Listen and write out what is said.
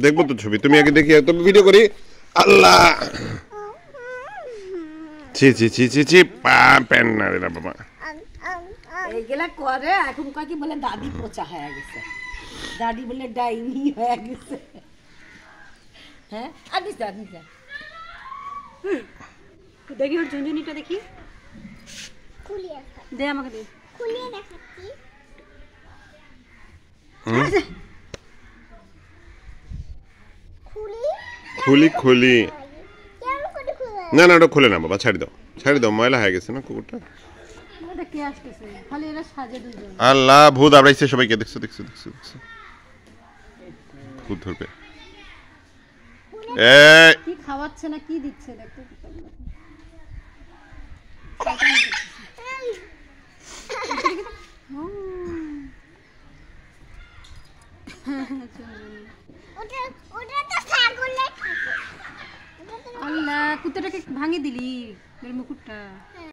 দেখবো তো ছবি, তুমি আগে দেখি, তুমি ভিডিও করি। আল্লাহ, ছি ছি ছি ছি ছি, প্যান না রে বাবা। এইগুলা করে এখন কয় কি বলে দাদি পচা হয়ে গেছে, দাদি বলে ডাইনি হয়ে গেছে। হ্যাঁ আদিস দাদি দেখি ওর ঝুনঝুনিটা দেখি, দে আমাকে দে। খুলি খুলি না না, ওটা খুলে না বাবা, ছাড়ি দাও ছাড়ি দাও, ময়লা হয়ে গেছে না কুকুরটা। আল্লাহ, ভূত আবড়াইছে সবাইকে, দেখছো দেখছো দেখছো দেখছো, ভূত ধরবে। কি খাওয়াচ্ছে না কি দিচ্ছে দেখতে। আল্লাহ, কুত্তাটাকে ভাঙে দিলি মুকুটটা।